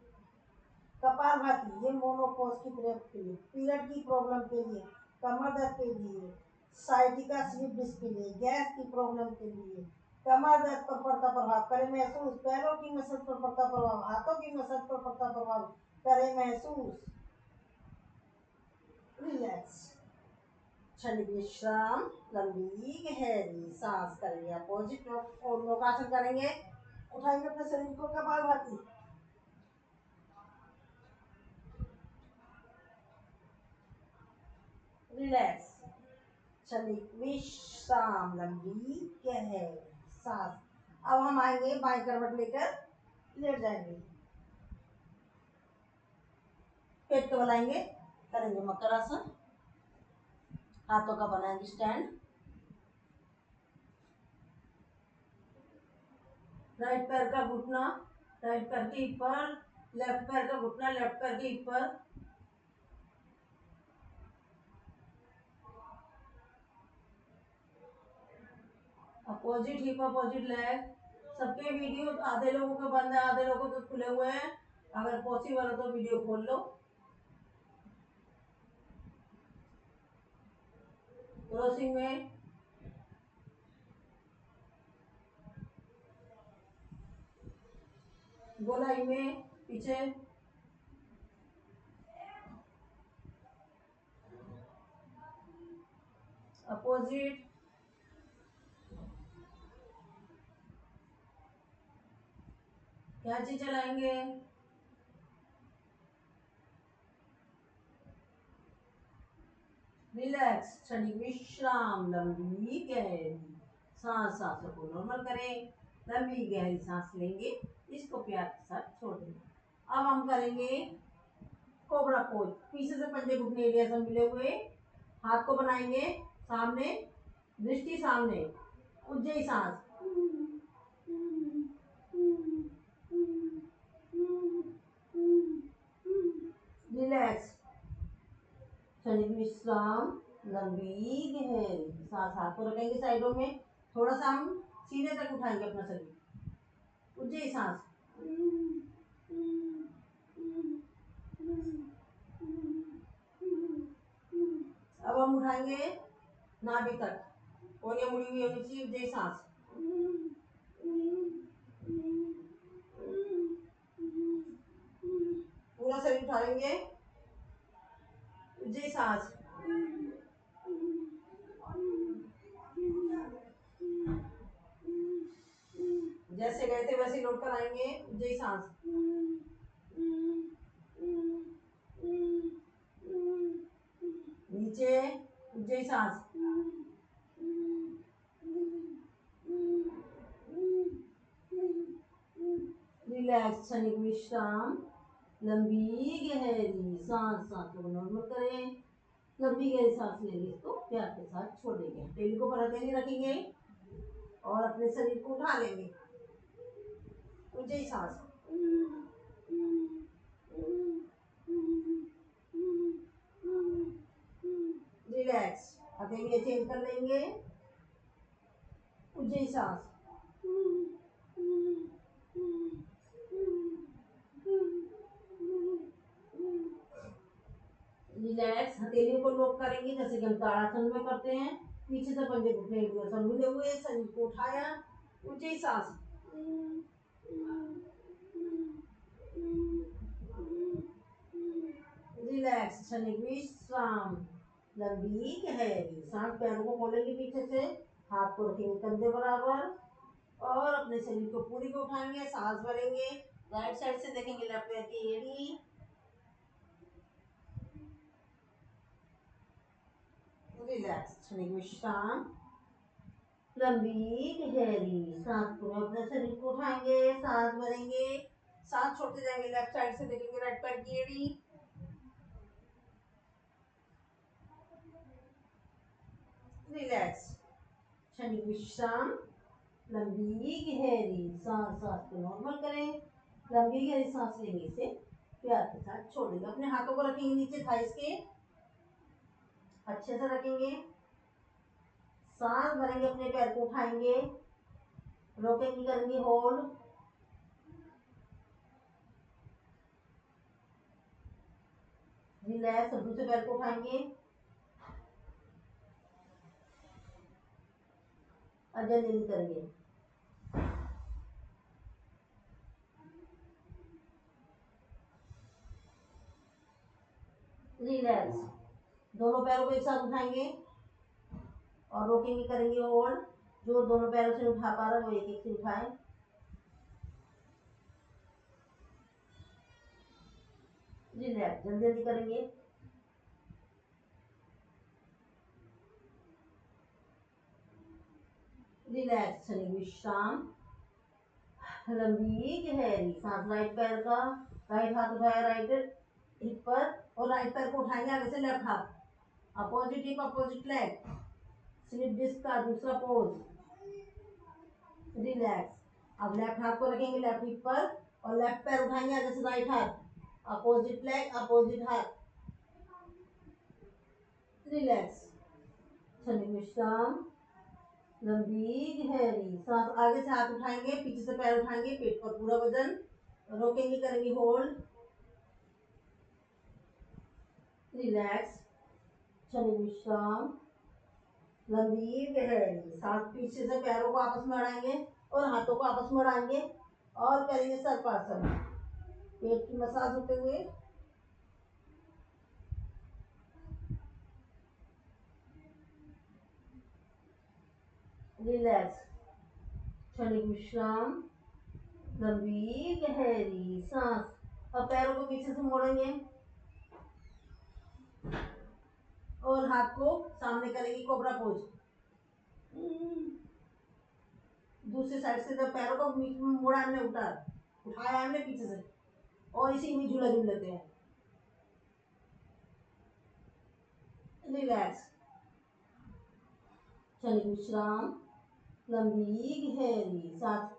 कपालभाति, ये मोनोपोज की तरफ के लिए, पीरियड की प्रॉब्लम के लिए, कमर दर्द के लिए, साइटिका स्लिप डिस्क के लिए, गैस की प्रॉब्लम के लिए, कमर दर्द पर पड़ता प्रभाव करें महसूस, पैरों की मसल्स पर पड़ता प्रभाव, हाथों की मसल्स पर पड़ता प्रभाव करें महसूस। रिलैक्स, क्षणिक विश्राम, लंबी गहरी सांस करेंगे। अपोजिट और लोकासन करेंगे, उठाएंगे अपने शरीर को, कपालभाति। रिलैक्स, क्षणिक विश्राम, लंबी गहरी सांस। अब हम आएंगे, बाएं करवट लेकर लेट जाएंगे, पेट को बनाएंगे, करेंगे मकर आसन, हाथों का बनाएंगे स्टैंड। राइट पैर का घुटना राइट पैर के ऊपर, लेफ्ट पैर का घुटना लेफ्ट पैर के ऊपर। Opposite hip, opposite leg. सबके वीडियो आधे लोगों के बंद है, आधे लोगों के खुले हुए हैं। अगर पॉसिबल हो तो वीडियो खोल लो। क्रॉसिंग में, गोलाई में, पीछे। अपोजिट, कैंची चलाएंगे। रिलैक्स, क्षणिक विश्राम, लंबी गहरी सांस। सांसों को नॉर्मल करें, लंबी गहरी सांस लेंगे, इसको प्यार के साथ छोड़ देंगे। अब हम करेंगे कोबरा पोज। पीछे से पंजे घुटने एरिया से मिले हुए, हाथ को बनाएंगे सामने, दृष्टि सामने, उज्जई सांस। रिलैक्स, क्षणिक विश्राम, लंबी गहरी सांस। हाथ को रखेंगे साइडों में, थोड़ा सा हम सीने तक उठाएंगे अपना शरीर, उज्जई सांस। अब हम उठाएंगे नाभि तक, कोहनियां मुड़ी हुई होनी चाहिए, उज्जई सांस। पूरा शरीर उठाएंगे, उज्जई सांस। जैसे गए थे वैसे लौट कर आएंगे, उज्जई सांस। नीचे, उज्जई सांस। रिलैक्स, क्षणिक विश्राम, लंबी गहरी सांस। सांसों को नॉर्मल करें, लंबी गहरी सांस लेंगे, इसको प्यार के साथ छोड़ देंगे। पेट को पर हथेली रखेंगे और अपने शरीर को उठा लेंगे, उज्जई सांस। रिलैक्स, हथेली चेंज कर लेंगे, उज्जई सांस। रिलैक्स, हथेलियों को लॉक करेंगे जैसे कि हम ताड़ासन में करते हैं। पीछे से पंजे घुटने सब मिले हुए, शरीर को उठाया, उज्जई सांस। रिलैक्स, क्षणिक विश्राम, लंबी गहरी सांस। पैरों को खोलेंगे पीछे से, हाथ को रखेंगे कंधे बराबर और अपने शरीर को पूरी को उठाएंगे, सांस भरेंगे। राइट साइड से देखेंगे लेफ्ट पैर की एड़ी, रिलैक्स, शरीर विश्राम, लंबी गहरी सांस को अपने शरीर को उठाएंगे, सांस भरेंगे, सांस छोड़ते जाएंगे। लेफ्ट साइड से देखेंगे राइट पैर की एड़ी, रिलैक्स, शरीर विश्राम, लंबी गहरी सांस। सांस को नॉर्मल करें, लंबी गहरी सांस लेंगे, इसे प्यार के साथ छोड़ेंगे। अपने हाथों को रखेंगे नीचे थाइस के, अच्छे से रखेंगे, सांस भरेंगे, अपने पैर को उठाएंगे, रोकेंगे, करेंगे होल्ड, रिलैक्स, और दूसरे पैर को उठाएंगे और जल्दी करेंगे, रिलैक्स, दोनों पैरों को एक साथ उठाएंगे और रोकेंगे, करेंगे होल्ड। जो दोनों पैरों से उठा पा रहा है वो एक एक से उठाए, रिलैक्स, जल्दी जल्दी करेंगे, रिलैक्स, शरीर विश्राम, लंबी गहरी सांस। राइट पैर का राइट हाथ उठाया राइट हिप पर और राइट पैर को उठाएंगे आगे से लेफ्ट हाथ, opposite hip opposite leg, slip disc का दूसरा पोज, रिलैक्स। अब लेफ्ट हाथ को रखेंगे लेफ्ट हिप पर और लेफ्ट पैर उठाएंगे आगे से राइट हाथ, अपोजिट लेग अपोजिट हाथ, रिलैक्स, शरीर विश्राम, लंबी गहरी सांस। आगे से हाथ उठाएंगे, पीछे से पैर उठाएंगे, पेट पर पूरा वजन, रोकेंगे, करेंगे होल्ड, रिलैक्स, शरीर विश्राम, लंबी गहरी सांस। पीछे से पैरों को आपस में अड़ाएंगे और हाथों को आपस में अड़ाएंगे और करेंगे सर्पासन, पेट की मसाज होते हुए, रिलैक्स, शरीर विश्राम, लंबी गहरी सांस। अब पैरों को पीछे से मोड़ेंगे और हाथ को सामने करेंगे, कोबरा पोज। दूसरी साइड से जब पैरों को मोड़ा हमने, उठाया हमने पीछे से और इसी में झूला झूल लेते हैं, रिलैक्स, शरीर विश्राम, लंबी गहरी सांस।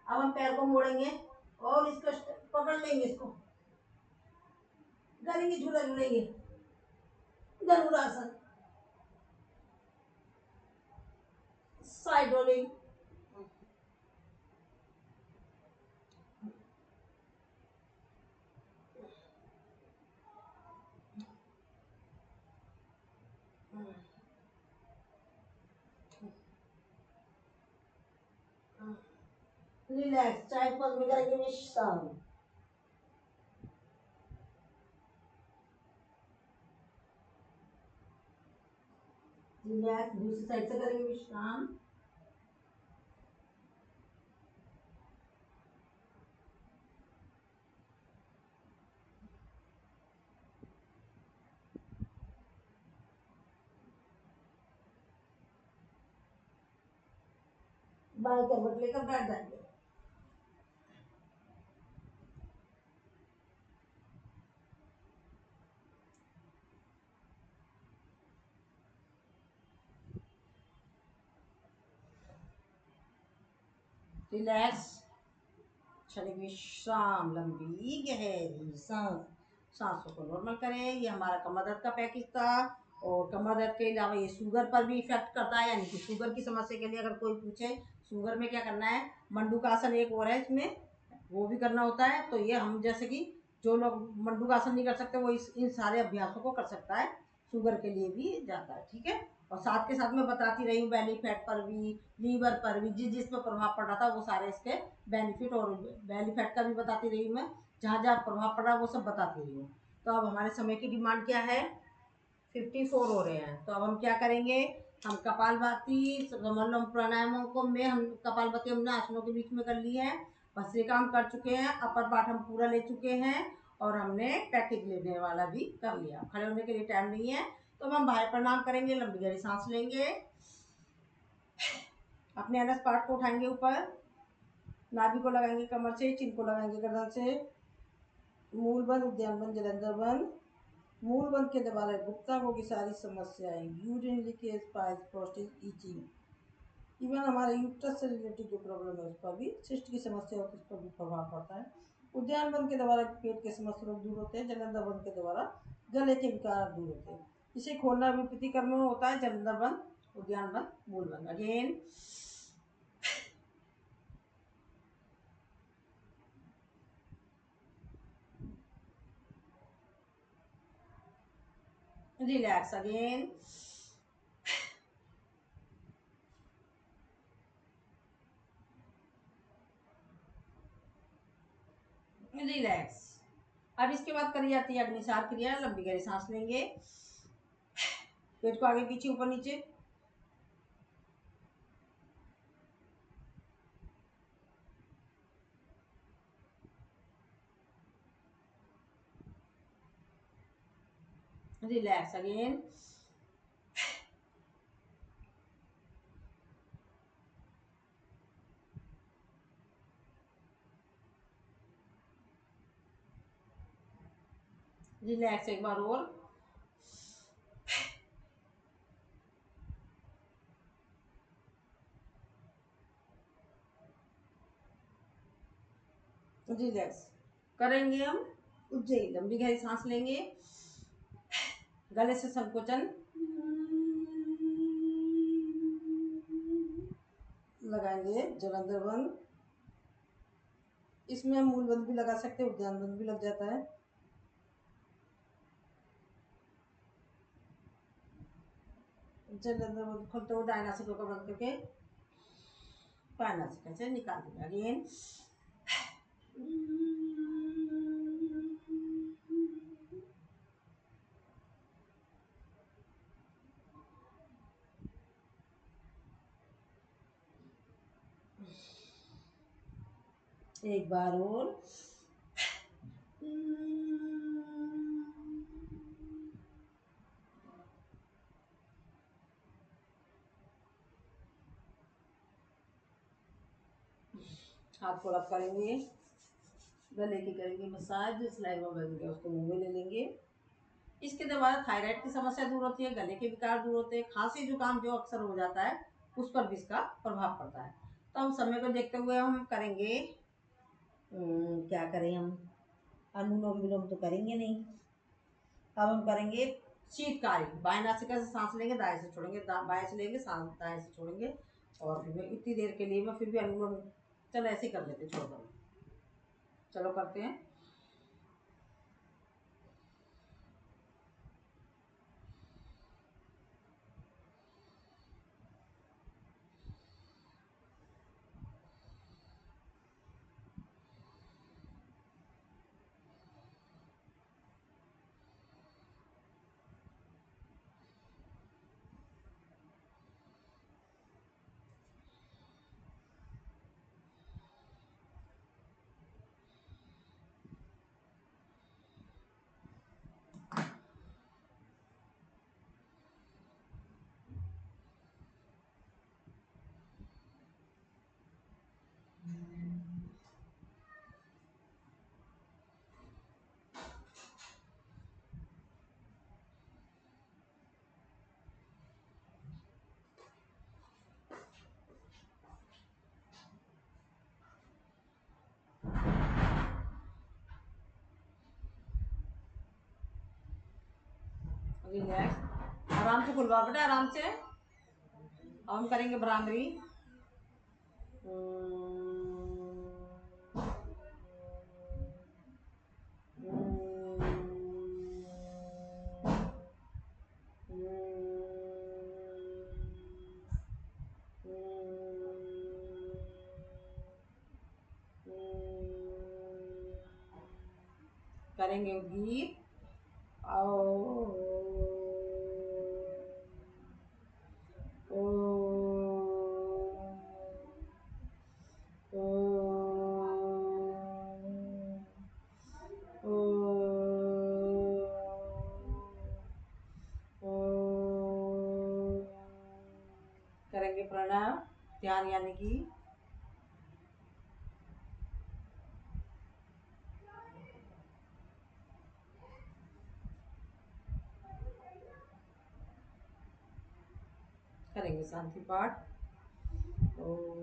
अब हम पैर को मोड़ेंगे और इसको पकड़ लेंगे, इसको करेंगे, झूला झूलेंगे, धनुरासन, side rolling, relax, child pose में करेंगे विश्राम, रिलैक्स, दूसरी साइड से करेंगे विश्राम, बाएं करवट लेकर बैठ जाएंगे, रिलैक्स, शरीर विश्राम, लंबी गहरी सांस। सांसों को नॉर्मल करें। ये हमारा कमर दर्द का पैकेज था और कमर दर्द के अलावा ये शुगर पर भी इफेक्ट करता है, यानी कि शुगर की समस्या के लिए अगर कोई पूछे शुगर में क्या करना है, मंडूकासन एक और है इसमें, वो भी करना होता है। तो ये हम जैसे कि जो लोग मंडूकासन नहीं कर सकते वो इन सारे अभ्यासों को कर सकता है, शुगर के लिए भी जाता है, ठीक है। और साथ के साथ मैं बताती रही हूँ बेली फैट पर भी, लीवर पर भी, जिस पर प्रभाव पड़ रहा था वो सारे इसके बेनिफिट, और बेली फैट का भी बताती रही हूँ मैं, जहाँ जहाँ प्रभाव पड़ रहा है वो सब बताती रही हूँ। तो अब हमारे समय की डिमांड क्या है, 54 हो रहे हैं। तो अब हम क्या करेंगे, हम कपालभाति समलोम प्राणायामों को में हम कपालभाति हमने आसनों के बीच में कर ली है। भस्त्रिका हम कर चुके हैं, अपर पार्ट हम पूरा ले चुके हैं और हमने पैकेज लेने वाला भी कर लिया। खड़े होने के लिए टाइम नहीं है तो हम बाहर प्रणाम करेंगे, लंबी गहरी सांस लेंगे, अपने एनएस पार्ट को उठाएंगे ऊपर, नाभि को लगाएंगे कमर से, चिन को लगाएंगे गर्दन से, मूल बंद, उद्यान बंद, जलंधर बंद। मूल बंद के दबाए गुप्तांगों की सारी समस्याएं, urine leakage, piles, prostate, itching, even हमारे यूट्रस से रिलेटेड जो प्रॉब्लम है उस पर भी, सिस्ट की समस्या होती है उस पर भी प्रभाव पड़ता है। उद्यान बंद के द्वारा पेट के समस्त रोग दूर होते हैं। जलंधर बंद के द्वारा गले के विकार दूर होते हैं। इसे खोलना भी प्रतिकर्म होता है। जलंधर बंद, उद्यान बंद, मूल बंद। Again relax, again relax. अब इसके बाद करी जाती है अग्निसार क्रिया। लंबी गहरी सांस लेंगे, पेट को आगे पीछे ऊपर नीचे, रिलैक्स, अगेन रिलैक्स। एक बार और, रिलैक्स करेंगे हम उज्जैन। लंबी गहरी सांस लेंगे, गले से संकोचन लगाएंगे। जलंधर बंद, इसमें हम मूल बंद भी लगा सकते हैं, उद्यान बंद भी लग जाता है। जलंधर बंद खोलते हुए दाहिना नासिका को बंद करके बाएं नासिका से निकाल देंगे। अगेन एक बार और, हाथ को रब करेंगे, गले की करेंगे मसाज, जो स्लाइवा बन गया उसको मुंह में ले लेंगे। इसके द्वारा थायराइड की समस्या दूर होती है, गले के विकार दूर होते हैं, खांसी जुकाम जो अक्सर हो जाता है उस पर भी इसका प्रभाव पड़ता है। तो हम समय को देखते हुए हम करेंगे, क्या करें हम, अनुलोम विलोम तो करेंगे नहीं। अब हम करेंगे शीतकारी। बाएं नासिका से सांस लेंगे, दाएं से छोड़ेंगे, बाएं से लेंगे, सांस दाएं से छोड़ेंगे। और फिर मैं इतनी देर के लिए मैं फिर भी अनुलोम, चलो ऐसे ही कर लेते, छोड़ दो, चलो करते हैं। रिलैक्स, आराम से खुलवा बेटा, आराम से। अब हम करेंगे भ्रामरी। करेंगे गीत, प्रणव ध्यान यानी कि करेंगे शांति पाठ। ओम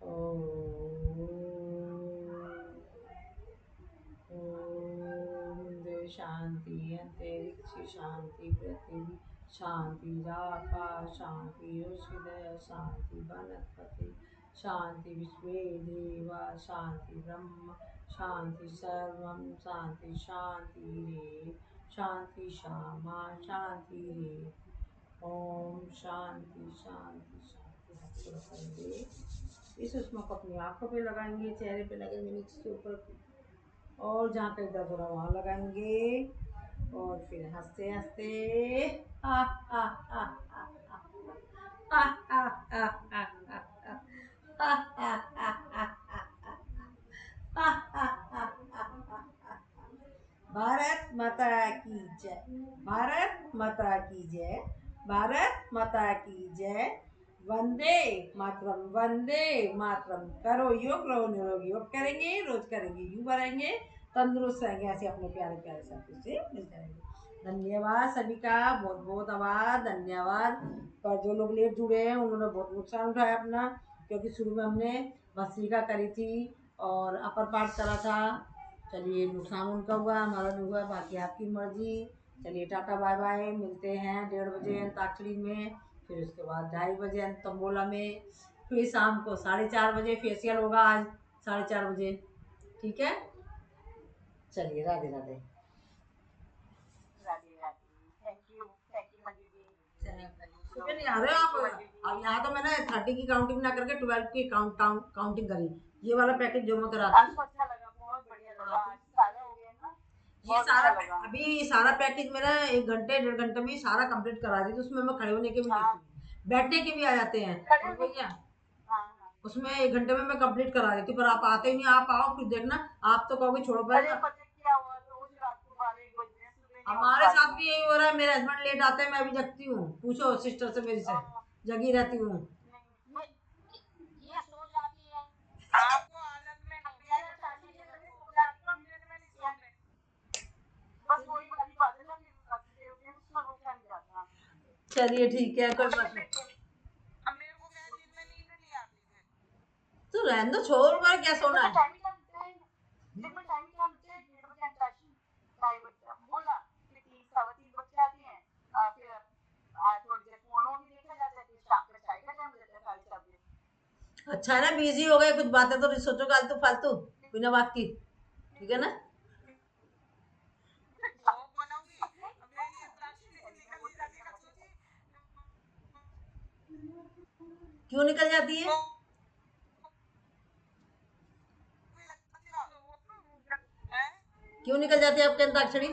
ओम ओम शांति अंतरिक्ष शांति पृथ्वी शांति आकाश शांति हृदय शांति वनस्पति शांति विश्वे देवा शांति ब्रह्म शांति सर्वम शांति शांति रे शांति श्यामा शांति रे। ओम शांति शांति शांति। करेंगे इस उष्मा को अपनी आंखों पे लगाएंगे, चेहरे पे लगाएंगे, नीचे से ऊपर और जहाँ कहीं दर्द हो रहा वहाँ लगाएंगे और फिर हंसते हंसते भारत माता की जय, भारत माता की जय, भारत माता की जय। वंदे मातरम, वंदे मातरम। करो योग, रहो निरोगी। योग करेंगे, रोज करेंगे, यूं बढ़ेंगे, तंदुरुस्त रहेंगे, ऐसे अपने प्यारे प्यारे साथियों से मिलते रहेंगे। धन्यवाद सभी का, बहुत बहुत आभार, धन्यवाद। पर जो लोग लेट जुड़े हैं उन्होंने बहुत नुकसान उठाया अपना, क्योंकि शुरू में हमने भस्त्रिका करी थी और अपर पार्ट करा था। चलिए नुकसान उनका हुआ, हमारा नहीं हुआ, बाकी आपकी मर्जी। चलिए टाटा बाय बाय, मिलते हैं 1:30 बजे अंताक्षरी में, फिर उसके बाद 2:30 बजे तंबोला में, फिर शाम को 4:30 बजे फेशियल होगा, आज 4:30 बजे। ठीक है, चलिए राधे राधे। Thank you Manju ji. सुबह नहीं आ रहे हो आप? अब यहाँ तो मैंने 30 की काउंटिंग ना करके 12 की काउंटिंग करी। ये वाला पैकेज जो मैं करा था, आपको अच्छा लगा, बहुत बढ़िया लगा, आज सारा हो गया ना, ये बहुत सारा अच्छा लगा। अभी सारा पैकेज मेरा 1 घंटे 1.5 घंटे में ही सारा कंप्लीट करा दी थी। उसमें मैं खड़े होने के भी हाँ, नहीं थी, बैठने के भी आ जाते हैं खड़े और होने भैया हाँ हाँ। उसमें 1 घंटे में मैं कंप्लीट करा देती, पर आप आते ही नहीं। आप आओ फिर देखना, आप तो कहोगे छोड़ो अरे पहले। पता है क्या हुआ, रोज रात को 12-1 बज रहे हैं, सुबह नहीं उठ हमारे पा रही साथ हूँ। भी यही हो रहा है, मेरे हस्बैंड लेट आते हैं, मैं भी जगती हूँ। पूछो सिस्टर से मेरी से, हाँ, जगी रहती हूँ। नहीं, ये सो जाती है, आपको आदत में नहीं है, चाची जी लगे सो जाती हूँ, अंधेरे में नहीं सोते। बस वही वाली बात है ना, फिर उसमें रोका नहीं जाता। चलिए ठीक है, कोई बात नहीं। अब मेरे को क्या, दिन में नींद नहीं आती है। तो रहने दो, छोड़ पर क्या सोना है। टाइम क्या मिलता है, दिन में टाइम क्या मिलता है, 1:30 बजे अंताक्षरी, 2:30 बजे बोला, फिर 3 सवा 3 बज जाती हैं, फिर थोड़ी देर फोन भी देखा जाता है, फिर शाम का चाय का टाइम रहता है 4:30 बजे। अच्छा है ना, बिजी हो गए, कुछ बातें तो नहीं सोचोगे आलतू फालतू बिना बात की। ठीक है ना? जॉब बनाऊंगी, अब मेरी अंताक्षरी निकल जाती है, सोचिए क्यों निकल जाती है? क्यों निकल जाती है आपके अंताक्षरी?